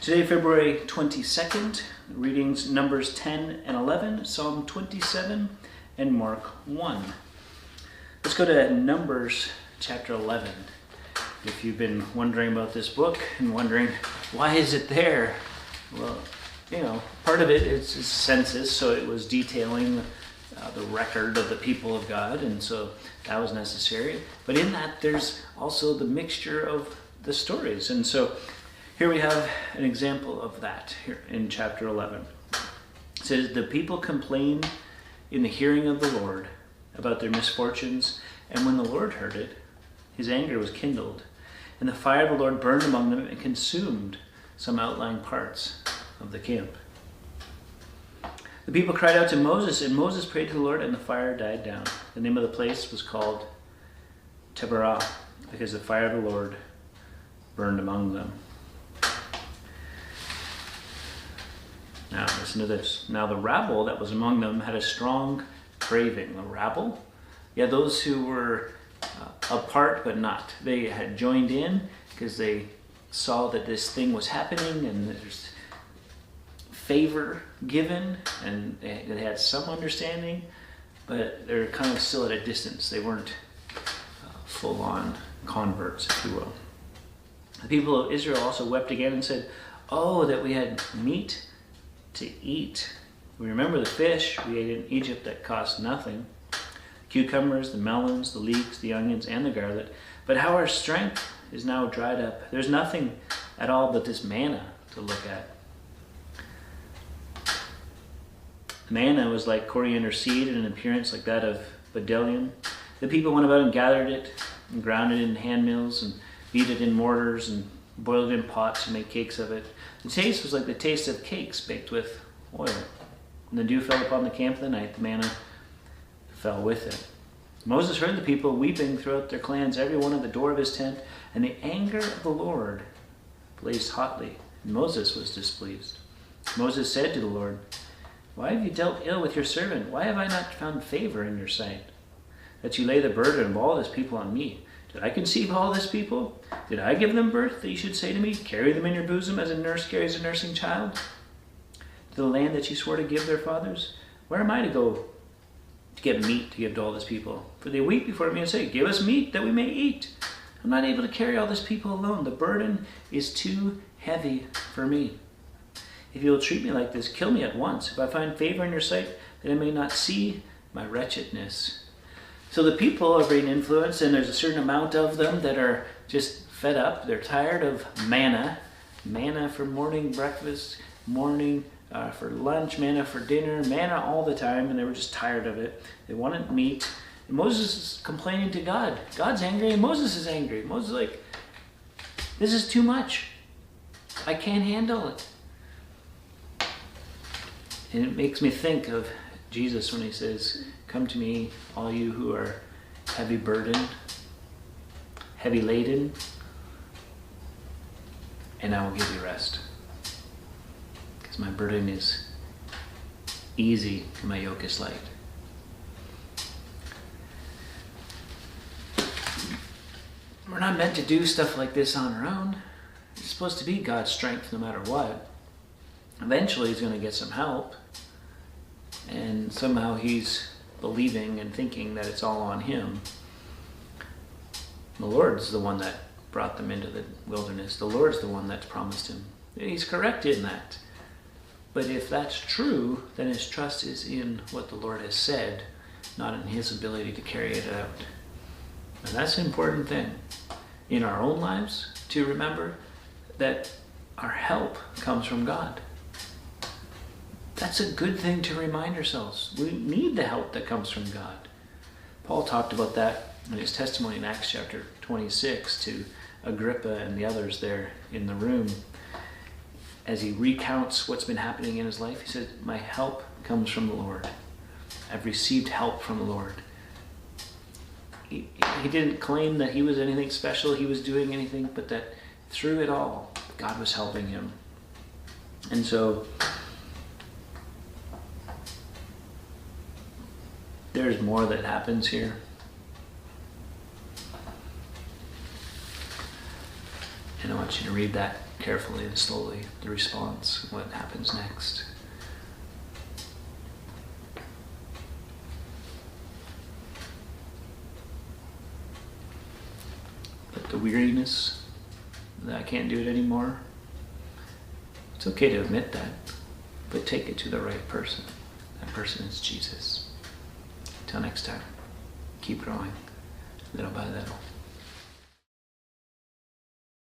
Today, February 22nd, readings Numbers 10 and 11, Psalm 27, and Mark 1. Let's go to Numbers chapter 11. If you've been wondering about this book and wondering, why is it there? Well, part of it is census, so it was detailing the record of the people of God, and so that was necessary. But in that, there's also the mixture of the stories. And so here we have an example of that here in chapter 11. It says, the people complained in the hearing of the Lord about their misfortunes, and when the Lord heard it, his anger was kindled, and the fire of the Lord burned among them and consumed some outlying parts of the camp. The people cried out to Moses, and Moses prayed to the Lord, and the fire died down. The name of the place was called Taberah, because the fire of the Lord burned among them. Now, listen to this. Now, the rabble that was among them had a strong craving. The rabble? Yeah, those who were apart but not. They had joined in because they saw that this thing was happening and there's favor given, and they had some understanding, but they're kind of still at a distance. They weren't full-on converts, if you will. The people of Israel also wept again and said, "Oh, that we had meat to eat. We remember the fish we ate in Egypt that cost nothing, cucumbers, the melons, the leeks, the onions, and the garlic. But how our strength is now dried up. There's nothing at all but this manna to look at." Manna was like coriander seed in an appearance like that of bdellium. The people went about and gathered it and ground it in hand mills and beat it in mortars and boiled it in pots and made cakes of it. The taste was like the taste of cakes baked with oil. When the dew fell upon the camp of the night, the manna fell with it. Moses heard the people weeping throughout their clans, every one at the door of his tent, and the anger of the Lord blazed hotly, and Moses was displeased. Moses said to the Lord, "Why have you dealt ill with your servant? Why have I not found favor in your sight, that you lay the burden of all this people on me? Did I conceive all this people? Did I give them birth, that you should say to me, carry them in your bosom as a nurse carries a nursing child? To the land that you swore to give their fathers? Where am I to go to get meat to give to all this people? For they weep before me and say, give us meat that we may eat. I'm not able to carry all this people alone. The burden is too heavy for me. If you will treat me like this, kill me at once, if I find favor in your sight, that I may not see my wretchedness." So the people are being influenced, and there's a certain amount of them that are just fed up. They're tired of manna for morning breakfast, morning for lunch, manna for dinner, manna all the time, and they were just tired of it. They wanted meat. And Moses is complaining to God. God's angry, and Moses is angry. Moses is like, this is too much. I can't handle it. And it makes me think of Jesus when he says, "Come to me, all you who are heavy burdened, heavy laden, and I will give you rest. Because my burden is easy and my yoke is light." We're not meant to do stuff like this on our own. It's supposed to be God's strength no matter what. Eventually he's going to get some help, and somehow he's believing and thinking that it's all on him. The Lord's the one that brought them into the wilderness. The Lord's the one that's promised him. He's correct in that. But if that's true, then his trust is in what the Lord has said, not in his ability to carry it out. And that's an important thing in our own lives, to remember that our help comes from God. That's a good thing to remind ourselves. We need the help that comes from God. Paul talked about that in his testimony in Acts chapter 26 to Agrippa and the others there in the room. As he recounts what's been happening in his life, he said, "My help comes from the Lord. I've received help from the Lord." He didn't claim that he was anything special, he was doing anything, but that through it all, God was helping him. And so there's more that happens here. And I want you to read that carefully and slowly the response, what happens next. But the weariness, that I can't do it anymore, it's okay to admit that, but take it to the right person. That person is Jesus. Till next time, keep growing little by little.